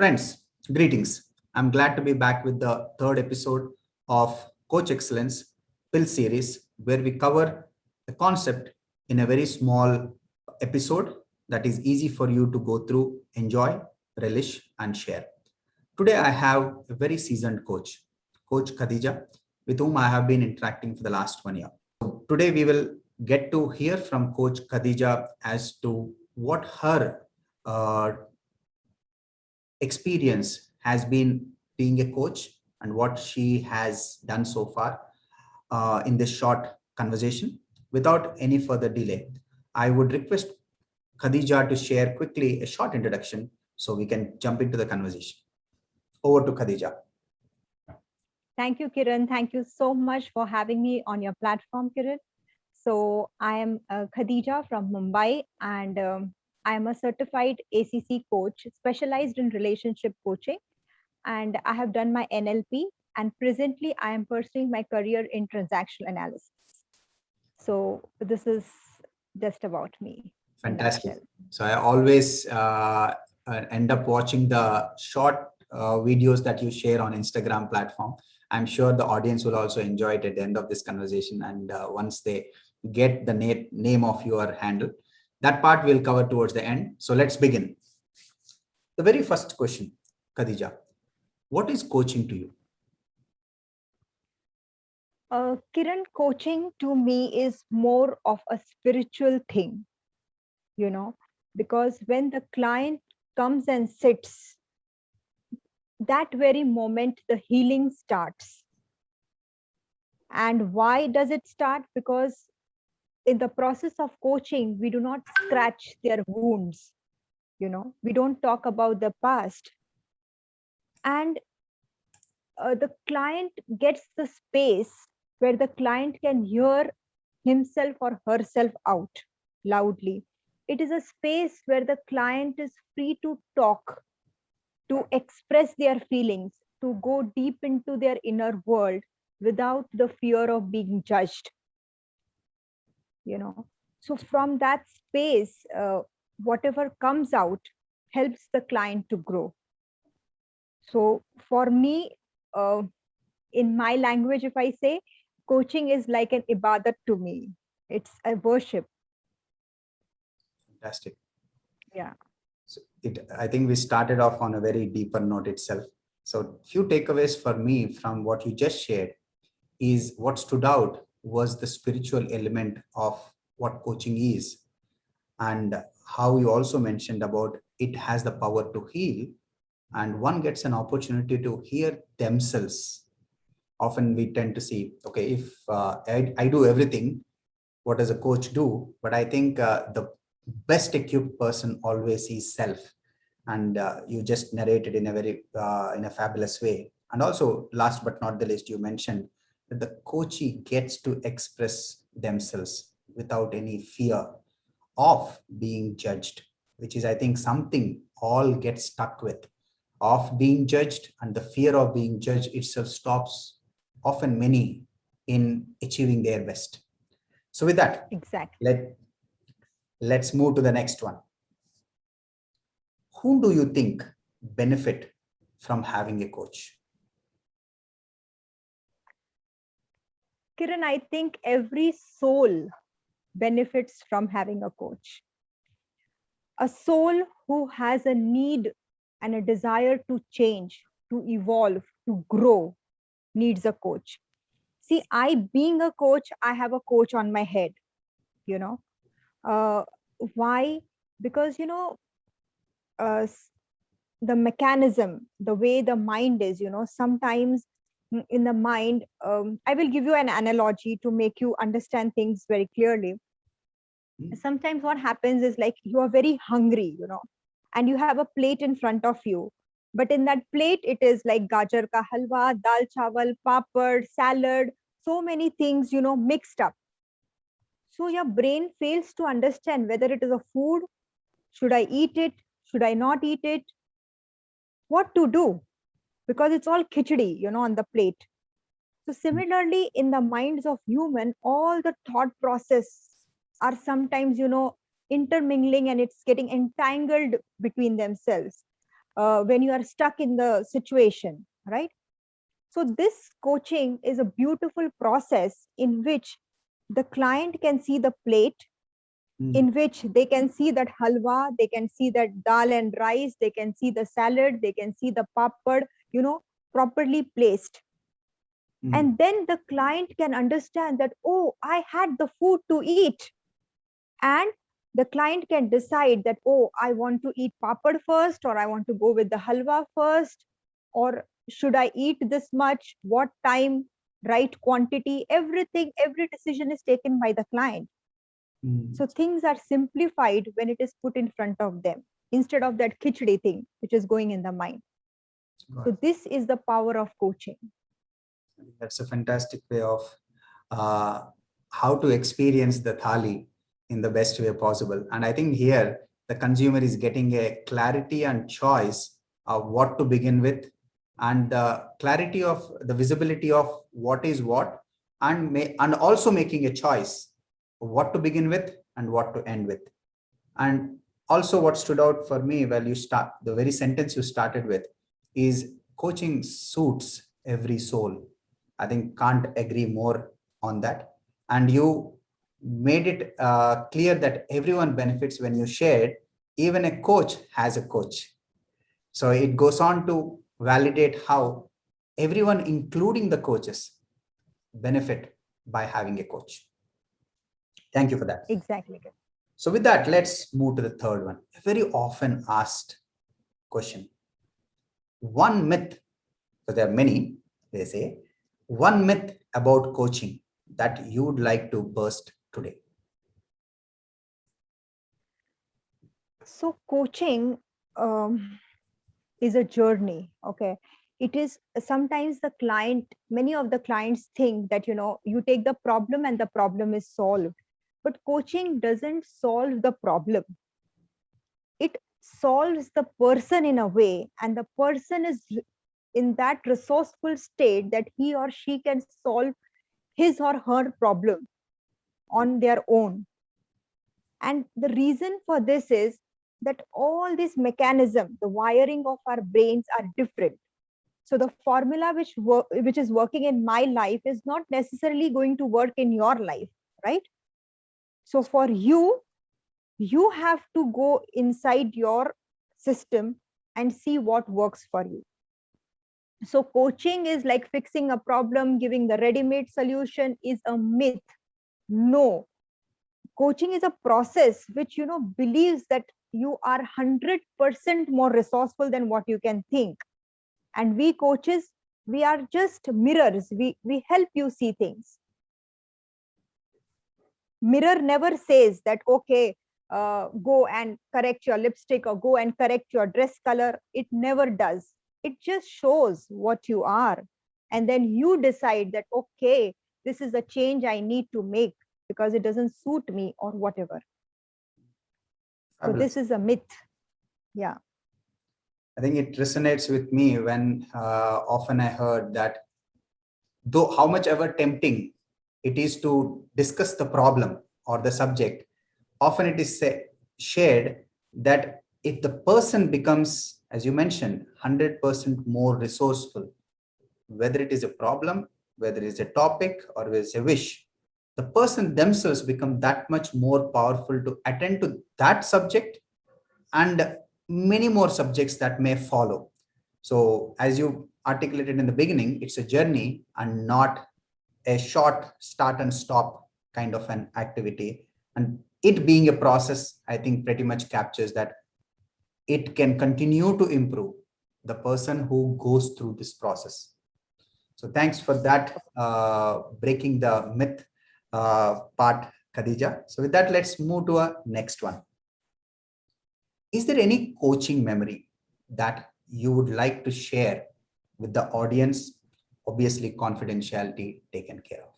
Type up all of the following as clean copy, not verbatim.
Friends, greetings. I'm glad to be back with the third episode of Coach Excellence Pill series, where we cover the concept in a very small episode that is easy for you to go through, enjoy, relish, and share. Today, I have a very seasoned coach, Coach Khadija, with whom I have been interacting for the last 1 year. Today, we will get to hear from Coach Khadija as to what her uh, experience has been being a coach and what she has done so far in this short conversation. Without any further delay, I would request Khadija to share quickly a short introduction so we can jump into the conversation. Over to Khadija. Thank you, Kiran. Thank you so much for having me on your platform, Kiran. So, I am Khadija from Mumbai, and I am a certified ACC coach specialized in relationship coaching. And I have done my NLP, and presently I am pursuing my career in transactional analysis. So, this is just about me in a Fantastic. nutshell. So I always end up watching the short videos that you share on Instagram platform. I'm sure the audience will also enjoy it at the end of this conversation. And once they get the name of your handle, that part we'll cover towards the end. So let's begin. The very first question, Khadija, what is coaching to you? Kiran, coaching to me is more of a spiritual thing, because when the client comes and sits, that very moment the healing starts. And why does it start? Because in the process of coaching, we do not scratch their wounds, we don't talk about the past. And the client gets the space where the client can hear himself or herself out loudly. It is a space where the client is free to talk, to express their feelings, to go deep into their inner world without the fear of being judged. So from that space, whatever comes out helps the client to grow. So for me, uh, in my language, if I say, coaching is like an ibadat to me. It's a worship. Fantastic. Yeah. So I think we started off on a very deeper note itself. So few takeaways for me from what you just shared is what stood out was the spiritual element of what coaching is, and how you also mentioned about it has the power to heal, and one gets an opportunity to hear themselves. Often we tend to see, okay, if I do everything, what does a coach do? But I think the best equipped person always sees self, and you just narrated in a very in a fabulous way. And also, last but not the least, you mentioned that the coachee gets to express themselves without any fear of being judged, which is, I think, something all get stuck with, of being judged, and the fear of being judged itself stops often many in achieving their best. So with that, Exactly. let's move to the next one. Who do you think benefit from having a coach? Kiran, I think every soul benefits from having a coach. A soul who has a need and a desire to change, to evolve, to grow needs a coach. See, I being a coach, I have a coach on my head, you know. Uh, why? Because, uh, the mechanism, the way the mind is, sometimes in the mind, I will give you an analogy to make you understand things very clearly. Sometimes what happens is, like, you are very hungry, and you have a plate in front of you, but in that plate it is like gajar ka halwa, dal chawal, papad, salad, so many things, mixed up. So your brain fails to understand whether it is a food. Should I eat it? Should I not eat it? What to do? Because it's all khichdi, on the plate. So similarly, in the minds of human, all the thought process are sometimes, intermingling, and it's getting entangled between themselves. when you are stuck in the situation, right? So this coaching is a beautiful process in which the client can see the plate, Mm, in which they can see that halwa, they can see that dal and rice, they can see the salad, they can see the papad, properly placed. mm, And then the client can understand that, oh, I had the food to eat. And the client can decide that, oh, I want to eat papad first, or I want to go with the halwa first, or should I eat this much, what time, right quantity, everything, every decision is taken by the client. mm. So things are simplified when it is put in front of them instead of that khichdi thing which is going in the mind. Got So it. this is the power of coaching. That's a fantastic way of uh, how to experience the thali in the best way possible. And I think here the consumer is getting a clarity and choice of what to begin with, and the clarity of the visibility of what is what, and also making a choice of what to begin with and what to end with. And also, what stood out for me while you start the very sentence you started with is coaching suits every soul. I think can't agree more on that. And you made it clear that everyone benefits when you shared, even a coach has a coach. So it goes on to validate how everyone, including the coaches, benefit by having a coach. Thank you for that. Exactly. So with that, let's move to the third one. A very often asked question. One myth, so there are many, they say, one myth about coaching that you would like to burst today. So coaching is a journey. Okay. It is sometimes the client, many of the clients think that, you take the problem and the problem is solved. But coaching doesn't solve the problem. It solves the person in a way, and the person is in that resourceful state that he or she can solve his or her problem on their own. And the reason for this is that all this mechanism, the wiring of our brains are different. So the formula which is working in my life is not necessarily going to work in your life, right? So for you have to go inside your system and see what works for you. So coaching is like fixing a problem, giving the ready-made solution is a myth. No, coaching is a process which believes that you are 100% more resourceful than what you can think. And we coaches, we are just mirrors. We help you see things. Mirror never says that, okay, go and correct your lipstick or go and correct your dress color. It never does. It just shows what you are, and then you decide that, okay, this is a change I need to make because it doesn't suit me or whatever. So this Fabulous. is a myth. Yeah. I think it resonates with me when often I heard that though how much ever tempting it is to discuss the problem or the subject, often it is shared that if the person becomes, as you mentioned, 100% more resourceful, whether it is a problem, whether it is a topic, or whether it's a wish, the person themselves become that much more powerful to attend to that subject and many more subjects that may follow. So, as you articulated in the beginning, it's a journey and not a short start and stop kind of an activity. And it being a process, I think pretty much captures that it can continue to improve the person who goes through this process. So thanks for that, breaking the myth part, Khadija. So with that, let's move to a next one. Is there any coaching memory that you would like to share with the audience? Obviously, confidentiality taken care of.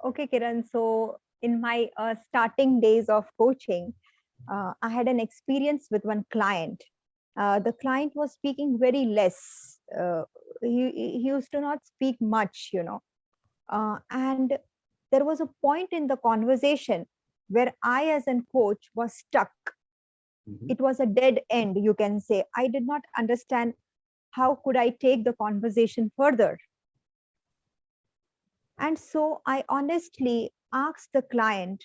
Okay, Kiran. So in my starting days of coaching, I had an experience with one client. The client was speaking very less. He used to not speak much, and there was a point in the conversation where I, as a coach, was stuck. Mhm. It was a dead end, you can say. I did not understand how could I take the conversation further. And so I honestly asked the client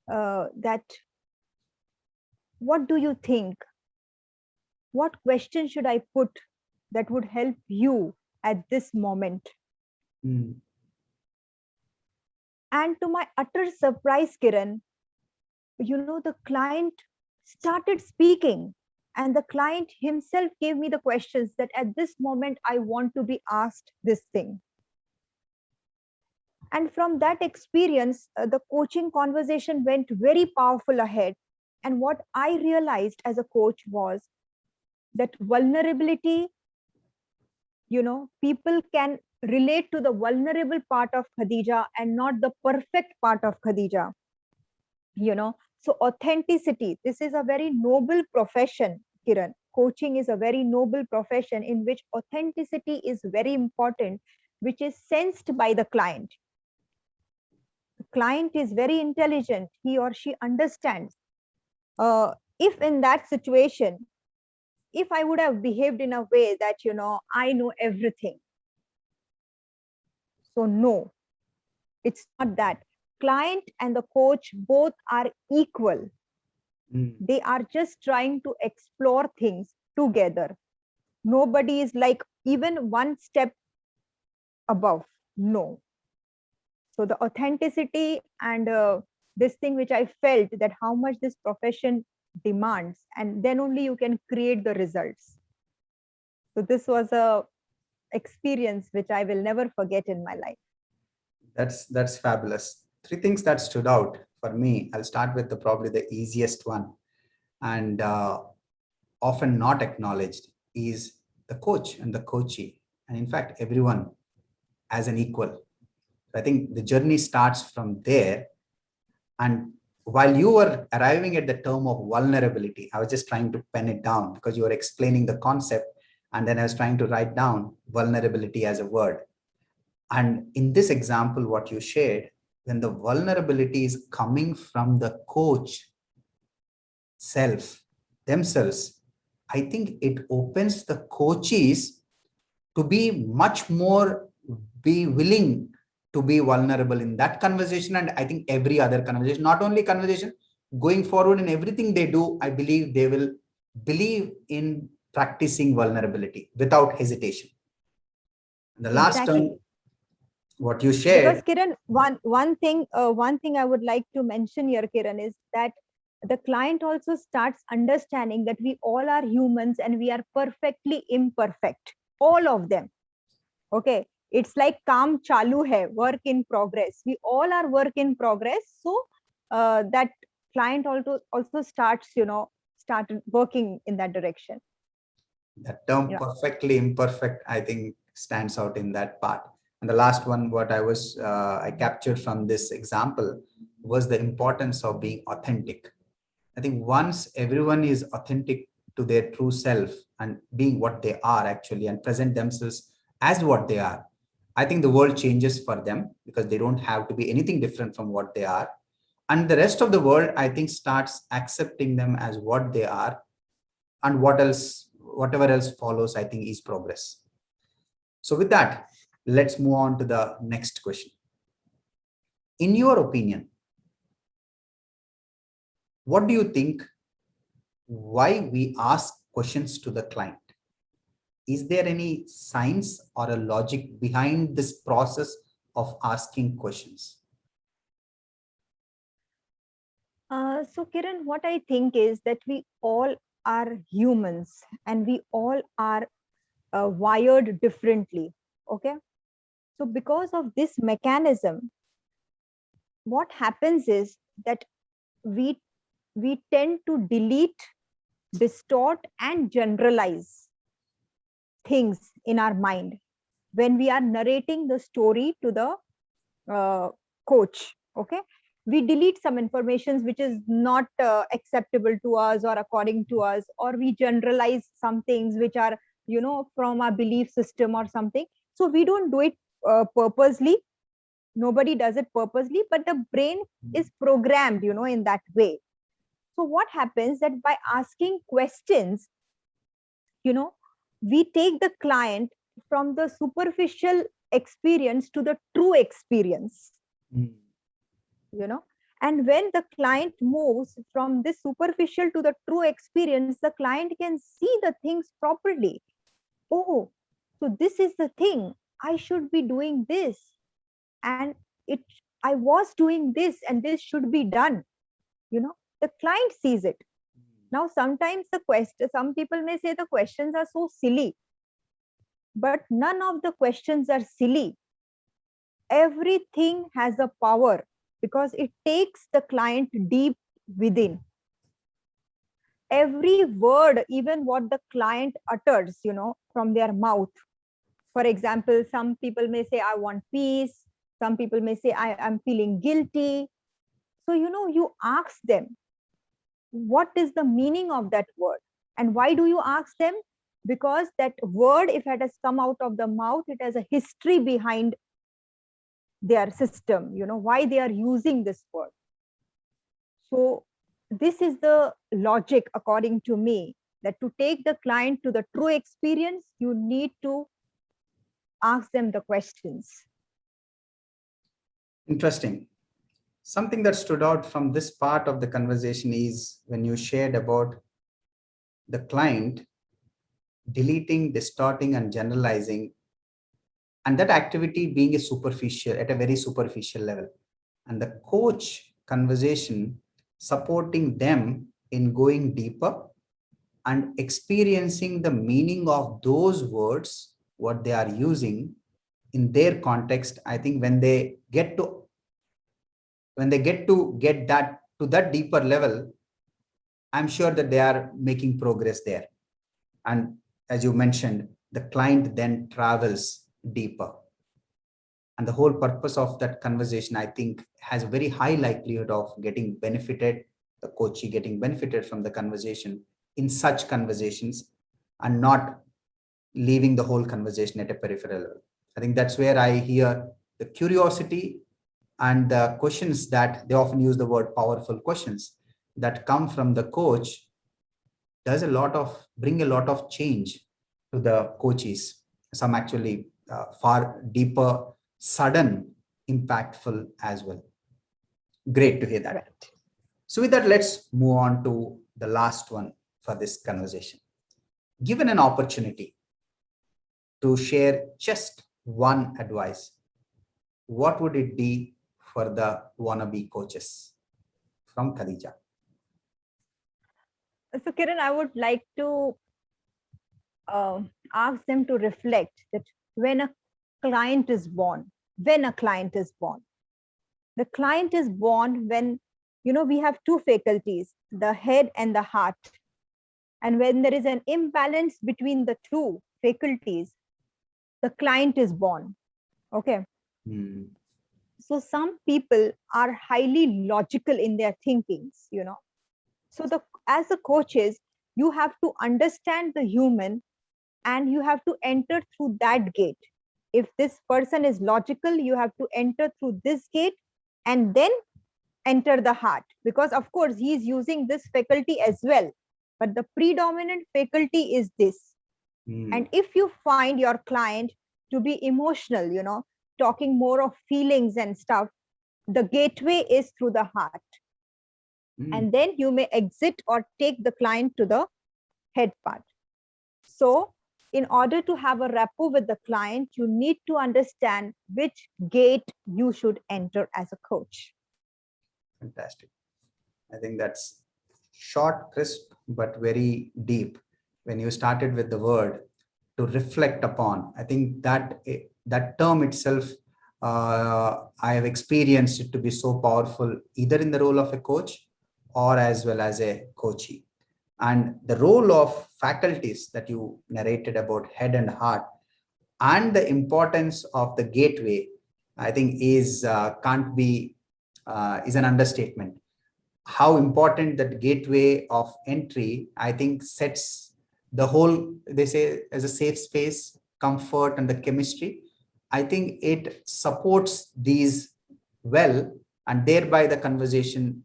that, what do you think? What question should I put that would help you at this moment? Mm. And to my utter surprise, Kiran, the client started speaking, and the client himself gave me the questions that at this moment I want to be asked this thing. And from that experience, the coaching conversation went very powerful ahead. And what I realized as a coach was that vulnerability, people can relate to the vulnerable part of Khadija and not the perfect part of Khadija. So authenticity, this is a very noble profession, Kiran. Coaching is a very noble profession in which authenticity is very important, which is sensed by the client. The client is very intelligent, he or she understands. If in that situation, if I would have behaved in a way that, I know everything. So no, it's not that. Client and the coach both are equal. Mm. They are just trying to explore things together. Nobody is like even one step above. No. So the authenticity and this thing which I felt, that how much this profession demands, and then only you can create the results. So this was a experience which I will never forget in my life. That's fabulous. Three things that stood out for me. I'll start with the probably the easiest one, and often not acknowledged, is the coach and the coachee, and in fact everyone as an equal. I think the journey starts from there. And while you were arriving at the term of vulnerability, I was just trying to pen it down because you were explaining the concept, and then I was trying to write down vulnerability as a word. And in this example, what you shared, when the vulnerability is coming from the coach self, themselves, I think it opens the coaches to be much more, be willing to be vulnerable in that conversation. And I think every other conversation, not only conversation, going forward in everything they do, I believe they will believe in practicing vulnerability without hesitation. The last term, Exactly. what you Because shared. Kiran, one thing I would like to mention here, Kiran, is that the client also starts understanding that we all are humans and we are perfectly imperfect, all of them. Okay, it's like काम चालू है, work in progress. We all are work in progress. So that client also starts, started working in that direction. That term Yeah. perfectly imperfect, I think, stands out in that part. And the last one, what I captured from this example was the importance of being authentic. I think once everyone is authentic to their true self and being what they are actually and present themselves as what they are, I think the world changes for them because they don't have to be anything different from what they are. And the rest of the world, I think, starts accepting them as what they are, and whatever else follows, I think, is progress. So with that, let's move on to the next question. In your opinion, what do you think, why we ask questions to the client? Is there any science or a logic behind this process of asking questions? So Kiran, what I think is that we all are humans and we all are wired differently. Okay. So because of this mechanism, what happens is that we we tend to delete, distort, and generalize things in our mind when we are narrating the story to the coach. Okay, we delete some informations which is not acceptable to us or according to us, or we generalize some things which are, from our belief system or something. So we don't do it purposely. Nobody does it purposely, but the brain is programmed, in that way. So what happens that by asking questions, we take the client from the superficial experience to the true experience, Mm. you know. And when the client moves from this superficial to the true experience, the client can see the things properly. Oh, so this is the thing. I should be doing this. And it I was doing this and this should be done. The client sees it. Now, sometimes some people may say the questions are so silly, but none of the questions are silly. Everything has a power because it takes the client deep within. Every word, even what the client utters, from their mouth. For example, some people may say, I want peace. Some people may say, I am feeling guilty. So, you ask them, what is the meaning of that word? And why do you ask them? Because that word, if it has come out of the mouth, it has a history behind their system, why they are using this word. So this is the logic, according to me, that to take the client to the true experience, you need to ask them the questions. Interesting. Something that stood out from this part of the conversation is when you shared about the client deleting, distorting, and generalizing, and that activity being a superficial, at a very superficial level, and the coach conversation supporting them in going deeper and experiencing the meaning of those words, what they are using in their context. I think when they get that to that deeper level, I'm sure that they are making progress there. And as you mentioned, the client then travels deeper. And the whole purpose of that conversation, I think, has a very high likelihood of getting benefited, the coachee getting benefited from the conversation in such conversations, and not leaving the whole conversation at a peripheral level. I think that's where I hear the curiosity and the questions that they often use the word powerful questions that come from the coach does bring a lot of change to the coaches. Some actually far deeper, sudden, impactful as well. Great to hear that. Right. So with that, let's move on to the last one for this conversation. Given an opportunity to share just one advice, what would it be for the wannabe coaches? From Khadija. So, Kiran, I would like to ask them to reflect that when a client is born, the client is born when, we have two faculties, the head and the heart. And when there is an imbalance between the two faculties, the client is born. Okay. So some people are highly logical in their thinkings, So as a coaches, you have to understand the human and you have to enter through that gate. If this person is logical, you have to enter through this gate and then enter the heart, because of course he is using this faculty as well, but the predominant faculty is this. And if you find your client to be emotional, talking more of feelings and stuff, the gateway is through the heart. And then you may exit or take the client to the head part. So in order to have a rapport with the client, you need to understand which gate you should enter as a coach. Fantastic. I think that's short, crisp, but very deep. When you started with the word to reflect upon, I think that term itself, I have experienced it to be so powerful, either in the role of a coach or as well as a coachee. And the role of faculties that you narrated about, head and heart, and the importance of the gateway, I think is can't be is an understatement. How important that gateway of entry, I think, sets the whole, they say, as a safe space, comfort, and the chemistry. I think it supports these well, and thereby the conversation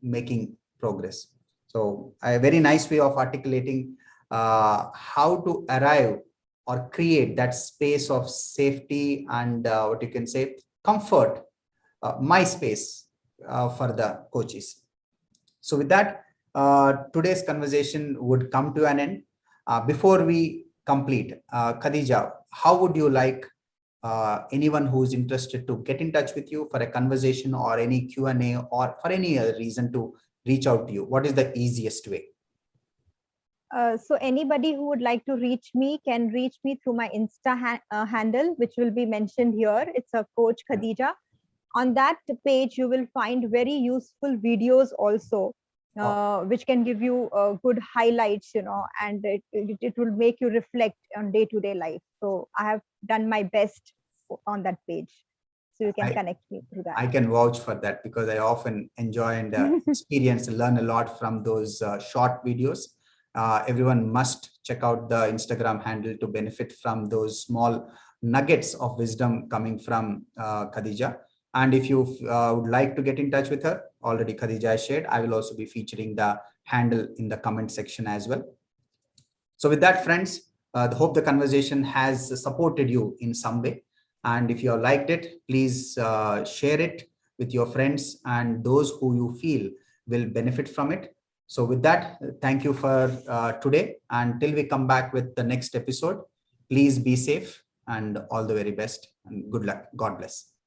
making progress. So a very nice way of articulating how to arrive or create that space of safety and what you can say comfort, my space for the coaches. So with that, today's conversation would come to an end. Before we complete, Khadija, how would you like anyone who is interested to get in touch with you for a conversation or any Q&A or for any other reason to reach out to you? What is the easiest way? So anybody who would like to reach me can reach me through my handle, which will be mentioned here. It's a Coach Khadija. On that page, you will find very useful videos also, which can give you good highlights, and it will make you reflect on day-to-day life. So I have done my best on that page. So you can connect me through that. I can vouch for that because I often enjoy and experience, learn a lot from those short videos. Everyone must check out the Instagram handle to benefit from those small nuggets of wisdom coming from Khadija. And if you would like to get in touch with her, already Khadija has shared, I will also be featuring the handle in the comment section as well. So with that, friends, I hope the conversation has supported you in some way. And if you have liked it, please share it with your friends and those who you feel will benefit from it. So with that, thank you for today. And till we come back with the next episode, please be safe and all the very best and good luck. God bless.